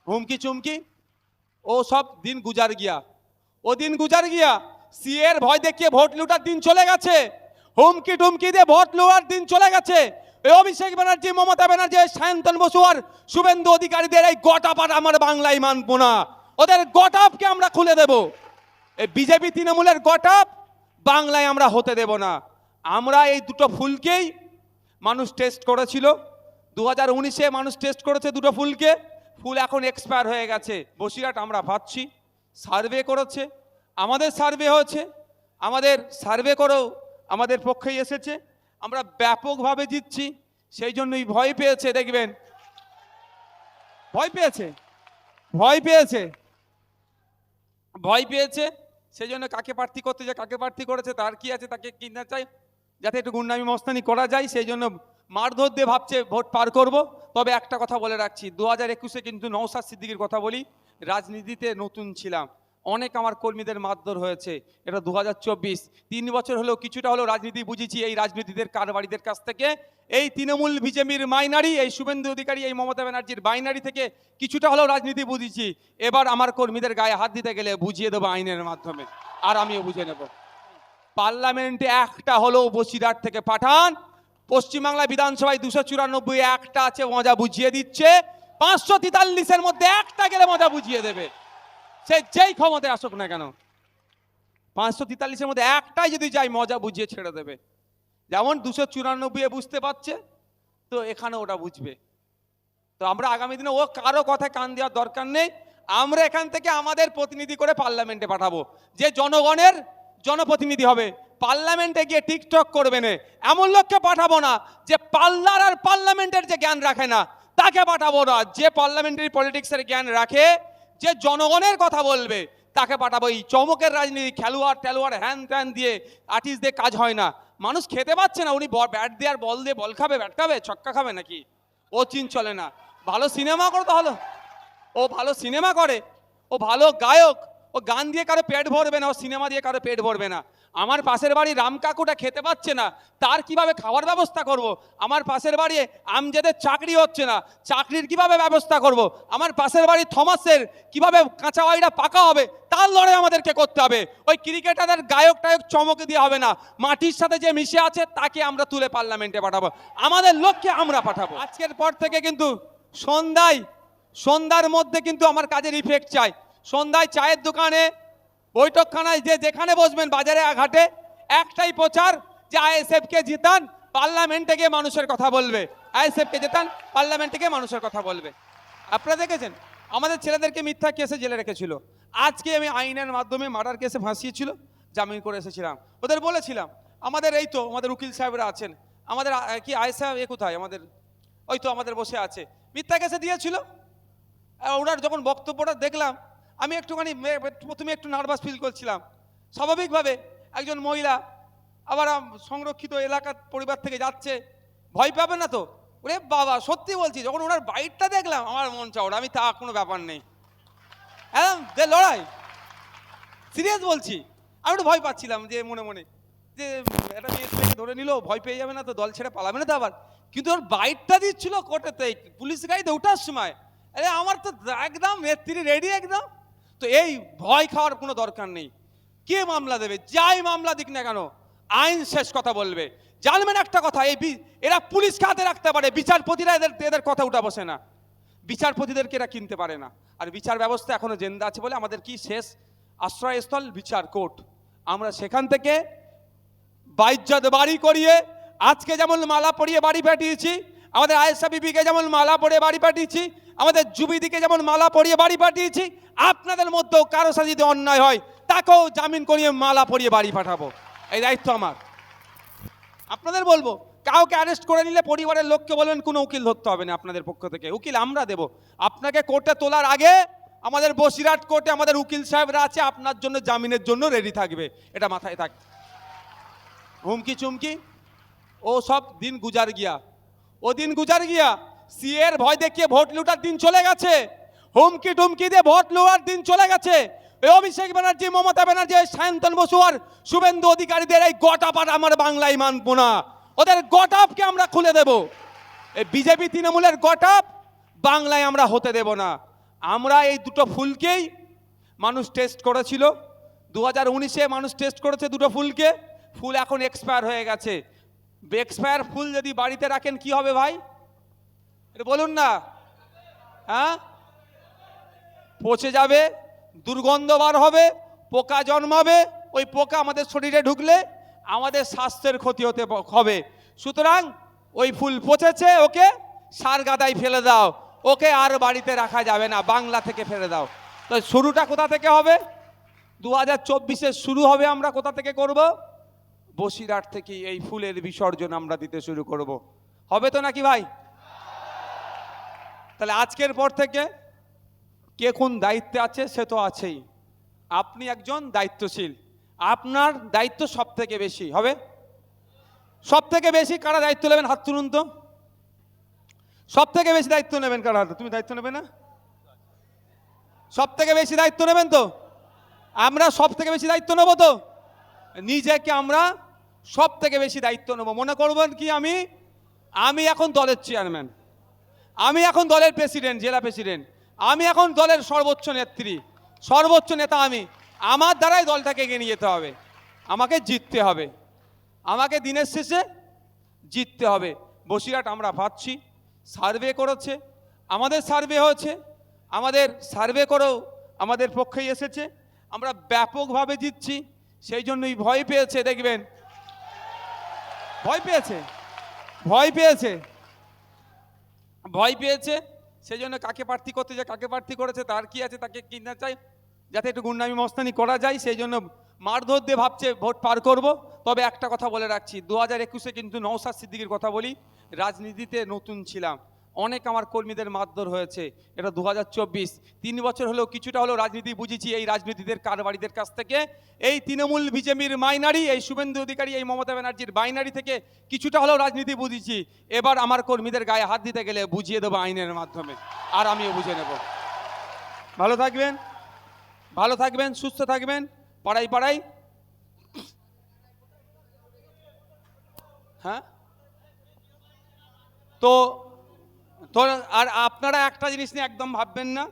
হুমকি চুমকি ও সব দিন গুজার গিয়া, ও দিন গুজার গিয়া। সিএর ভয় দেখিয়ে ভোট লুটার দিন চলে গেছে, হুমকি টুমকি দিয়ে ভোট লুটার দিন চলে গেছে। এই অভিষেক ব্যানার্জি, মমতা ব্যানার্জি, সায়ন্তন বসু আর শুভেন্দু অধিকারীদের এই গটাপাট আমার বাংলায় মানব না, ওদের গটাপকে আমরা খুলে দেব। এই বিজেপি তৃণমূলের গটাপ বাংলায় আমরা হতে দেব না। আমরা এই দুটো ফুলকেই মানুষ টেস্ট করেছিল 2019-এ, মানুষ টেস্ট করেছে দুটো ফুলকে, ফুল এখন এক্সপায়ার হয়ে গেছে। বসিরহাট আমরা ভাবছি, সার্ভে করেছে, আমাদের সার্ভে হয়েছে, আমাদের সার্ভে করেও আমাদের পক্ষেই এসেছে, আমরা ব্যাপকভাবে জিতছি। সেই জন্যই ভয় পেয়েছে, দেখবেন ভয় পেয়েছে, ভয় পেয়েছে, ভয় পেয়েছে। সেই জন্য কাকে প্রার্থী করতে যায়, কাকে প্রার্থী করেছে, তার কি আছে, তাকে কিনা চাই, যাতে একটু গুন্ডামি মস্তানি করা যায়। সেই জন্য মারধর দিয়ে ভাবছে ভোট পার করব। তবে একটা কথা বলে রাখছি, 2021-এ কিন্তু নওশাদ সিদ্দিকীর কথা বলি, রাজনীতিতে নতুন ছিলাম, অনেক আমার কর্মীদের মারধর হয়েছে। এটা 2024, 3 বছর হলেও কিছুটা হলেও রাজনীতি বুঝেছি এই রাজনীতিদের কারবারিদের কাছ থেকে। এই তৃণমূল বিজেপির মাইনারি, এই শুভেন্দু অধিকারী, এই মমতা ব্যানার্জির বাইনারি থেকে কিছুটা হলেও রাজনীতি বুঝেছি। এবার আমার কর্মীদের গায়ে হাত দিতে গেলে বুঝিয়ে দেবো আইনের মাধ্যমে, আর আমিও বুঝে নেব। পার্লামেন্টে একটা হলেও বসিরহাট থেকে পাঠান, পশ্চিমবাংলা বিধানসভায় 294 একটা আছে, মজা বুঝিয়ে দিচ্ছে। 543-এর মধ্যে একটা গেলে মজা বুঝিয়ে দেবে, সে যেই ক্ষমতায় আসুক না কেন। 543-এর মধ্যে একটাই যদি যাই, মজা বুঝিয়ে ছেড়ে দেবে। যেমন 294-এ বুঝতে পারছে, তো এখানে ওটা বুঝবে। তো আমরা আগামী দিনে ও কারো কথায় কান দেওয়ার দরকার নেই। আমরা এখান থেকে আমাদের প্রতিনিধি করে পার্লামেন্টে পাঠাবো, যে জনগণের জনপ্রতিনিধি হবে। পার্লামেন্টে গিয়ে টিকটক করবে না এমন লোককে পাঠাবো না, যে পার্লার আর পার্লামেন্টের যে জ্ঞান রাখে না তাকে পাঠাবো না। যে পার্লামেন্টারি পলিটিক্সের জ্ঞান রাখে, যে জনগণের কথা বলবে, তাকে পাঠাবো। এই চমকের রাজনীতি, খেলোয়াড় টেলোয়াড় হ্যান ত্যান দিয়ে, আর্টিস্ট দিয়ে কাজ হয় না। মানুষ খেতে পাচ্ছে না, উনি ব্যাট দিয়ে আর বল দিয়ে বল খাবে, ব্যাট খাবে, ছক্কা খাবে নাকি? ও চিন চলে না। ভালো সিনেমা করো তাহলে, ও ভালো সিনেমা করে, ও ভালো গায়ক, ও গান দিয়ে কারো পেট ভরবে না, ও সিনেমা দিয়ে কারো পেট ভরবে না। আমার পাশের বাড়ি রাম কাকুটা খেতে পাচ্ছে না, তার কিভাবে খাওয়ার ব্যবস্থা করব। আমার পাশের বাড়ি আমজেদের চাকরি হচ্ছে না, চাকরির কিভাবে ব্যবস্থা করব। আমার পাশের বাড়ি থমাসের কিভাবে কাঁচা বাড়িটা পাকা হবে, তার লড়াই আমাদেরকে করতে হবে। ওই ক্রিকেটারদের গায়ক টায়ক চমকে দিয়ে হবে না, মাটির সাথে যে মিশে আছে তাকে আমরা তুলে পার্লামেন্টে পাঠাবো, আমাদের লক্ষ্যে আমরা পাঠাবো। আজকের পর থেকে কিন্তু সন্ধ্যার মধ্যে কিন্তু আমার কাজের ইফেক্ট চাই। সন্ধ্যায় চায়ের দোকানে, বৈঠকখানায়, যে যেখানে বসবেন, বাজারে ঘাটে, একটাই প্রচার, যে আইএসএফকে জিতান, পার্লামেন্টে গিয়ে মানুষের কথা বলবে। আইএসএফকে জিতান, পার্লামেন্টে গিয়ে মানুষের কথা বলবে। আপনারা দেখেছেন আমাদের ছেলেদেরকে মিথ্যা কেসে জেলে রেখেছিল, আজকে আমি আইনের মাধ্যমে মার্ডার কেসে ফাঁসিয়েছিল, জামিন করে এসেছিলাম। ওদের বলেছিলাম, আমাদের এই তো আমাদের উকিল সাহেবরা আছেন, আমাদের কি আয়েশা এ কোথায়, আমাদের ওই তো আমাদের বসে আছে, মিথ্যা কেসে দিয়েছিল। ওনার যখন বক্তব্যটা দেখলাম, আমি একটুখানি প্রথমে একটু নার্ভাস ফিল করছিলাম। স্বাভাবিকভাবে একজন মহিলা, আবার সংরক্ষিত এলাকার পরিবার থেকে যাচ্ছে, ভয় পাবে না তো? ওরে বাবা, সত্যি বলছি, যখন ওনার বাইকটা দেখলাম আমার মন চাওড়া, আমি তা কোনো ব্যাপার নেই, একদম যে লড়াই, সিরিয়াস বলছি। আমি একটু ভয় পাচ্ছিলাম, যে মনে মনে যে একটা মেয়েটাকে ধরে নিল, ভয় পেয়ে যাবে না তো, দল ছেড়ে পালাবে না তো আবার। কিন্তু ওর বাইকটা দিচ্ছিল কোর্টেতে, পুলিশ গাড়িতে ওঠার সময়, আরে আমার তো একদম নেত্রী রেডি একদম। তো এই ভয় খাওয়ার কোনো দরকার নেই। কে মামলা দেবে, যাই মামলা দিক না কেন, আইন শেষ কথা বলবে। জানবেন একটা কথা, এরা পুলিশকে হাতে রাখতে পারে, বিচারপতিরা এদের কথা উঠা বসে না, বিচারপতিদেরকে এরা কিনতে পারে না। আর বিচার ব্যবস্থা এখনো জেন্দা আছে বলে আমাদের কি শেষ আশ্রয়স্থল বিচার কোর্ট। আমরা সেখান থেকে বাইজ্জত বাড়ি করিয়ে, আজকে যেমন মালা পরিয়ে বাড়ি পাঠিয়েছি, আমাদের আয়েশা বিবিকে যেমন মালা পরিয়ে বাড়ি পাঠিয়েছি, আমাদের যুবিদিকে যেমন মালা পরিয়ে বাড়ি পাঠিয়েছি, আপনাদের মধ্যেও কারো সাথে যদি অন্যায় হয় তাকেও জামিন করিয়ে মালা পরিয়ে বাড়ি পাঠাবো। এই দায়িত্ব আমার। আপনাদের বলবো, কাউকে অ্যারেস্ট করে নিলে পরিবারের লোককে বলবেন কোনো উকিল ধরতে হবে না, আপনাদের পক্ষ থেকে উকিল আমরা দেব। আপনাকে কোর্টে তোলার আগে আমাদের বসিরহাট কোর্টে আমাদের উকিল সাহেবরা আছে, আপনার জন্য জামিনের জন্য রেডি থাকবে, এটা মাথায় থাক। হুমকি চুমকি ও সব দিন গুজার গিয়া, ও দিন গুজার গিয়া। সিএর ভয় দেখিয়ে ভোট লুটার দিন চলে গেছে, হুমকি টুমকি দিয়ে ভোট লুটার দিন চলে গেছে। এই অভিষেক ব্যানার্জি, মমতা ব্যানার্জি, সায়ন্তন বসু আর শুভেন্দু অধিকারীদের এই গটাপাট আমার বাংলায় মানব না, ওদের গটাপকে আমরা খুলে দেব। এই বিজেপি তৃণমূলের গটাপ বাংলায় আমরা হতে দেব না। আমরা এই দুটো ফুলকেই মানুষ টেস্ট করেছিল 2019-এ মানুষ টেস্ট করেছে দুটো ফুলকে, ফুল এখন এক্সপায়ার হয়ে গেছে। এক্সপায়ার ফুল যদি বাড়িতে রাখেন কি হবে ভাই, এটা বলুন না। হ্যাঁ, পচে যাবে, দুর্গন্ধ বার হবে, পোকা জন্মাবে, ওই পোকা আমাদের শরীরে ঢুকলে আমাদের স্বাস্থ্যের ক্ষতি হতে হবে। সুতরাং ওই ফুল পচেছে, ওকে সার গাদায় ফেলে দাও, ওকে আর বাড়িতে রাখা যাবে না, বাংলা থেকে ফেলে দাও। তো শুরুটা কোথা থেকে হবে? 2024-এ শুরু হবে, আমরা কোথা থেকে করব? বসিরহাট থেকে এই ফুলের বিসর্জন আমরা দিতে শুরু করব। হবে তো নাকি ভাই? তাহলে আজকের পর থেকে কে কোন দায়িত্বে আছে সে তো আছেই, আপনি একজন দায়িত্বশীল, আপনার দায়িত্ব সব থেকে বেশি হবে। সব থেকে বেশি কারা দায়িত্ব নেবেন? হাত তুলুন তো। সব থেকে বেশি দায়িত্ব নেবেন কারা? তুমি দায়িত্ব নেবে না? সব থেকে বেশি দায়িত্ব নেবেন তো? আমরা সব থেকে বেশি দায়িত্ব নেব তো? নিজেকে আমরা সব থেকে বেশি দায়িত্ব নেব। মনে করবেন কি আমি এখন দলের চেয়ারম্যান, আমি এখন দলের প্রেসিডেন্ট, জেলা প্রেসিডেন্ট, আমি এখন দলের সর্বোচ্চ নেত্রী, সর্বোচ্চ নেতা আমি। আমার দ্বারাই দলটাকে এগিয়ে নিয়ে যেতে হবে, আমাকে জিততে হবে, আমাকে দিনের শেষে জিততে হবে। বসিরহাট আমরা ভাবছি, সার্ভে করেছে, আমাদের সার্ভে হয়েছে, আমাদের সার্ভে করেও আমাদের পক্ষেই এসেছে, আমরা ব্যাপকভাবে জিতছি। সেই জন্যই ভয় পেয়েছে, দেখবেন ভয় পেয়েছে, ভয় পেয়েছে, ভয় পেয়েছে। সেই জন্য কাকে প্রার্থী করতে যায়, কাকে প্রার্থী করেছে, তার কি আছে, তাকে কিনা চাই, যাতে একটু গুন্ডামি মস্তানি করা যায়, সেই জন্য মারধর দিয়ে ভাবছে ভোট পার করব। তবে একটা কথা বলে রাখছি, 2021-এ কিন্তু নওশাদ সিদ্দিকীর কথা বলি, রাজনীতিতে নতুন ছিলাম, অনেক আমার কর্মীদের মারধর হয়েছে। এটা 2024, 3 বছর হলেও কিছুটা হলেও রাজনীতি বুঝেছি এই রাজনীতিদের কারবারিদের কাছ থেকে। এই তৃণমূল বিজেপির মাইনারি, এই শুভেন্দু অধিকারী, এই মমতা ব্যানার্জির বাইনারি থেকে কিছুটা হলেও রাজনীতি বুঝেছি। এবার আমার কর্মীদের গায়ে হাত দিতে গেলে বুঝিয়ে দেবো আইনের মাধ্যমে, আর আমিও বুঝে নেব। ভালো থাকবেন, ভালো থাকবেন, সুস্থ থাকবেন, পাড়ায় পাড়ায়। হ্যাঁ, তো আর আপনারা একটা জিনিস নিয়ে একদম ভাববেন না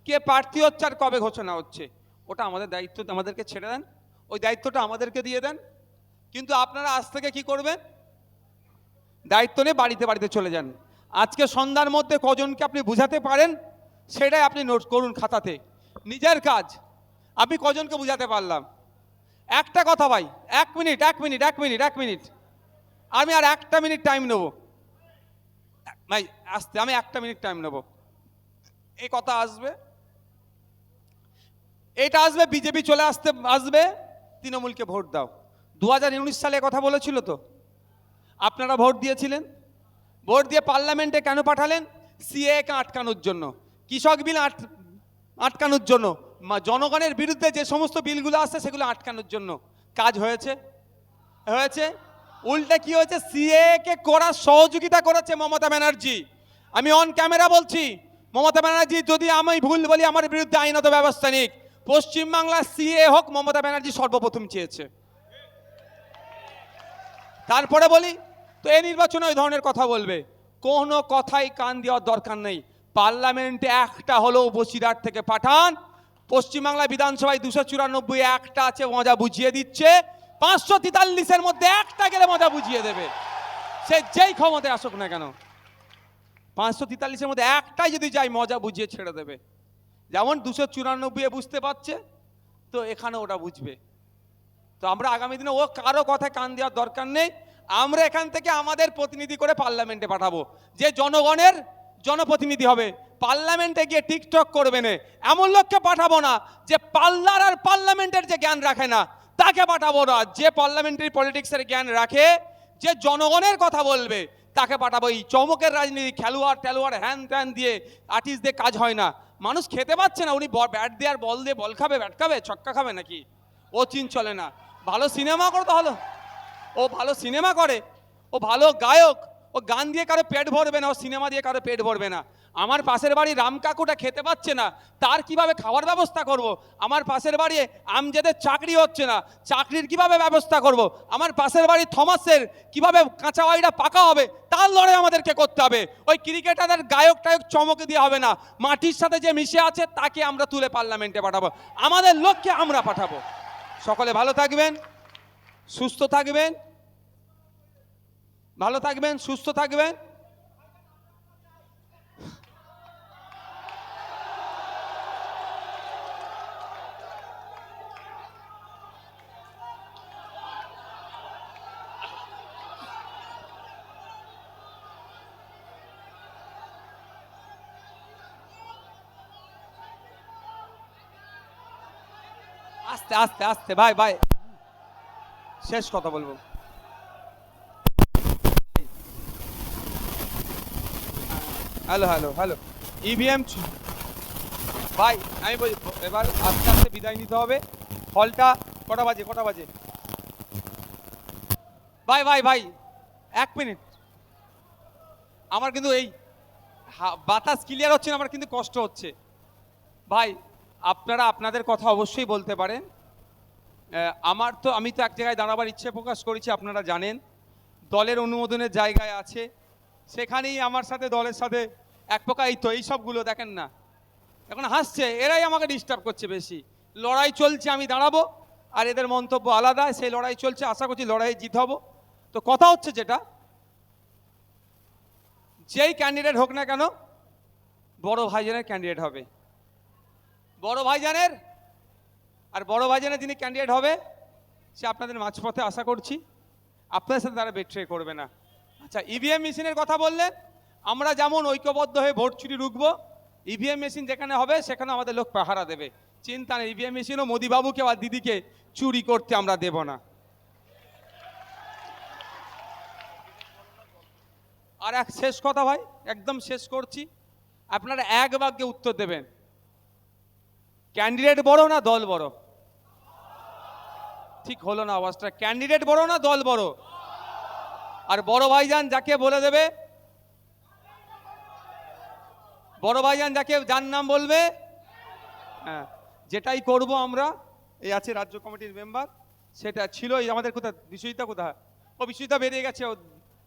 কে প্রার্থী হচ্ছে আর কবে ঘোষণা হচ্ছে, ওটা আমাদের দায়িত্ব, আমাদেরকে ছেড়ে দেন, ওই দায়িত্বটা আমাদেরকে দিয়ে দেন। কিন্তু আপনারা আজ থেকে কি করবেন? দায়িত্ব নিয়ে বাড়িতে বাড়িতে চলে যান। আজকে সন্ধ্যার মধ্যে কজনকে আপনি বুঝাতে পারেন সেটাই আপনি নোট করুন খাতাতে। নিজের কাজ আমি কজনকে বুঝাতে পারলাম? একটা কথা ভাই, 1 মিনিট, 1 মিনিট, 1 মিনিট, 1 মিনিট, আমি আর 1টা মিনিট টাইম নেব ভাই, আসতে আমি 1টা মিনিট টাইম নেব। এই কথা আসবে, এটা আসবে, বিজেপি চলে আসবে তৃণমূলকে ভোট দাও। 2019 সালে কথা বলেছিল তো, আপনারা ভোট দিয়েছিলেন, ভোট দিয়ে পার্লামেন্টে কেন পাঠালেন? সিএকে আটকানোর জন্য, কৃষক বিল আটকানোর জন্য, জনগণের বিরুদ্ধে যে সমস্ত বিলগুলো আসছে সেগুলো আটকানোর জন্য। কাজ হয়েছে? হয়েছে? উল্টে কি হয়েছে? সিএকে করার সহযোগিতা করেছে মমতা ব্যানার্জি। আমি অন ক্যামেরা বলছি, মমতা ব্যানার্জি যদি আমি ভুল বলি আমার বিরুদ্ধে আইনত ব্যবস্থা নিক। পশ্চিমবাংলার সিএ হোক মমতা ব্যানার্জি সর্বপ্রথম চেয়েছে। তারপরে বলি তো এই নির্বাচনে ওই ধরনের কথা বলবে, কোনো কথাই কান দেওয়ার দরকার নেই। পার্লামেন্টে একটা হলেও বসিরহাট থেকে পাঠান। পশ্চিমবাংলা বিধানসভায় 294 একটা আছে, মজা বুঝিয়ে দিচ্ছে। 543-এর মধ্যে একটা গেলে মজা বুঝিয়ে দেবে, সে যেই ক্ষমতায় আসুক না কেন। 543-এর মধ্যে একটাই যদি যায় মজা বুঝিয়ে ছেড়ে দেবে। যেমন 294 বুঝতে পারছে, তো এখানে ওটা বুঝবে। তো আমরা আগামী দিনে ও কারো কথায় কান দেওয়ার দরকার নেই। আমরা এখান থেকে আমাদের প্রতিনিধি করে পার্লামেন্টে পাঠাবো, যে জনগণের জনপ্রতিনিধি হবে। পার্লামেন্টে গিয়ে টিকটক করবে না এমন লোককে পাঠাবো না, যে পার্লার আর পার্লামেন্টের যে জ্ঞান রাখে না তাকে পাঠাবো না। যে পার্লামেন্টারি পলিটিক্সের জ্ঞান রাখে, যে জনগণের কথা বলবে তাকে পাঠাবো। এই চমকের রাজনীতি, খেলোয়াড় হ্যান ত্যান দিয়ে, আর্টিস্ট দিয়ে কাজ হয় না। মানুষ খেতে পাচ্ছে না, উনি ব্যাট দিয়ে আর বল দিয়ে বল খাবে, ব্যাট খাবে, ছক্কা খাবে নাকি? ও চিন চলে না। ভালো সিনেমা করতে হলো, ও ভালো সিনেমা করে, ও ভালো গায়ক, ও গান দিয়ে কারো পেট ভরবে না, ও সিনেমা দিয়ে কারো পেট ভরবে না। আমার পাশের বাড়ি রাম কাকুটা খেতে পাচ্ছে না, তার কিভাবে খাওয়ার ব্যবস্থা করব। আমার পাশের বাড়ি আমজেদের চাকরি হচ্ছে না, চাকরির কিভাবে ব্যবস্থা করব। আমার পাশের বাড়ি থমাসের কিভাবে কাঁচা বাড়িটা পাকা হবে, তার লড়াই আমাদেরকে করতে হবে। ওই ক্রিকেটারদের গায়ক টায়ক চমকে দিয়ে হবে না, মাটির সাথে যে মিশে আছে তাকে আমরা তুলে পার্লামেন্টে পাঠাবো, আমাদের লক্ষ্যে আমরা পাঠাবো। সকলে ভালো থাকবেন, সুস্থ থাকবেন, ভালো থাকবেন, সুস্থ থাকবেন। আস্তে আস্তে আস্তে ভাই ভাই, শেষ কথা বলবো। হ্যালো হ্যালো হ্যালো, ইভিএম ভাই, আমি বলি এবার আস্তে আস্তে বিদায় নিতে হবে। হলটা কটা বাজে, কটা বাজে ভাই ভাই ভাই, 1 মিনিট। আমার কিন্তু এই বাতাস ক্লিয়ার হচ্ছে না, আমার কিন্তু কষ্ট হচ্ছে ভাই। আপনারা আপনাদের কথা অবশ্যই বলতে পারেন। আমি তো এক জায়গায় দাঁড়াবার ইচ্ছে প্রকাশ করেছি, আপনারা জানেন দলের অনুমোদনের জায়গায় আছে, সেখানেই আমার সাথে দলের সাথে এক প্রকার এই তো এই সবগুলো দেখেন না এখন হাসছে, এরাই আমাকে ডিস্টার্ব করছে বেশি। লড়াই চলছে, আমি দাঁড়াবো, আর এদের মন্তব্য আলাদা, সেই লড়াই চলছে, আশা করছি লড়াই জিত হব। তো কথা হচ্ছে যেটা, যেই ক্যান্ডিডেট হোক না কেন বড় ভাইজানের ক্যান্ডিডেট হবে, বড় ভাইজানের। আর বড় ভাইজানের যিনি ক্যান্ডিডেট হবে সে আপনাদের মাঝপথে আশা করছি আপনাদের সাথে তারা বেট্রে করবে না। আচ্ছা, ইভিএম মেশিনের কথা বললেন, আমরা যেমন ঐক্যবদ্ধ হয়ে ভোট চুরি রুখবো, ইভিএম মেশিন যেখানে হবে সেখানে আমাদের লোক পাহারা দেবে, চিন্তা নেই। ইভিএম মেশিনও মোদিবাবুকে বা দিদিকে চুরি করতে আমরা দেব না। আর এক শেষ কথা ভাই, একদম শেষ করছি, আপনারা এক বাক্যে উত্তর দেবেন, ক্যান্ডিডেট বড় না দল বড়? ঠিক হলো না আওয়াজটা, ক্যান্ডিডেট বড় না দল বড়? আর বড় ভাইজান যাকে বলে দেবে, বড় ভাইজান যার নাম বলবে, হ্যাঁ, যেটাই করব আমরা। এই আছে রাজ্য কমিটির মেম্বার, সেটা ছিল এই আমাদের কোথায় বিশ্বজিৎদা, কোথায় ও বিশ্বজিৎদা বেরিয়ে গেছে, ও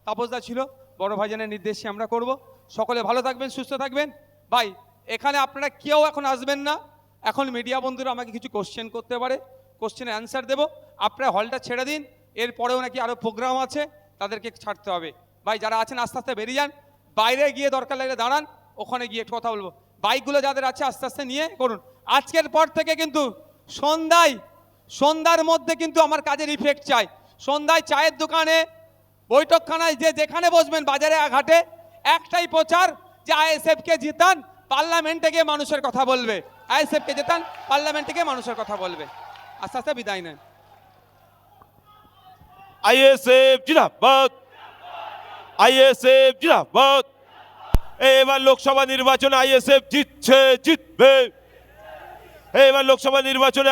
তাপসদা ছিল। বড় ভাইজানের নির্দেশে আমরা করব। সকলে ভালো থাকবেন, সুস্থ থাকবেন ভাই। এখানে আপনারা কেউ এখন আসবেন না, এখন মিডিয়া বন্ধুরা আমাকে কিছু কোশ্চেন করতে পারে, কোশ্চেনের অ্যান্সার দেবো। আপনারা হলটা ছেড়ে দিন, এরপরেও নাকি আরও প্রোগ্রাম আছে, তাদেরকে ছাড়তে হবে ভাই। যারা আছেন আস্তে আস্তে বেরিয়ে যান, বাইরে গিয়ে দরকার লাগলে দাঁড়ান, ওখানে গিয়ে একটু কথা বলবো। বাইকগুলো যাদের আছে আস্তে আস্তে নিয়ে করুন। আজকের পর থেকে কিন্তু সন্ধ্যার মধ্যে কিন্তু আমার কাজের ইফেক্ট চাই। সন্ধ্যায় চায়ের দোকানে, বৈঠকখানায়, যেখানে বসবেন, বাজারে ঘাটে, একটাই প্রচার যে আইএসএফকে জিতান, পার্লামেন্টে গিয়ে মানুষের কথা বলবে। আইএসএফকে জিতান, পার্লামেন্টে গিয়ে মানুষের কথা বলবে। আস্তে আস্তে বিদায় নেন। আইএসএফ জিন্দাবাদ, আইএসএফ জিন্দাবাদ। এবার লোকসভা নির্বাচনে আইএসএফ জিতছে, জিতবে। এবার লোকসভা নির্বাচনে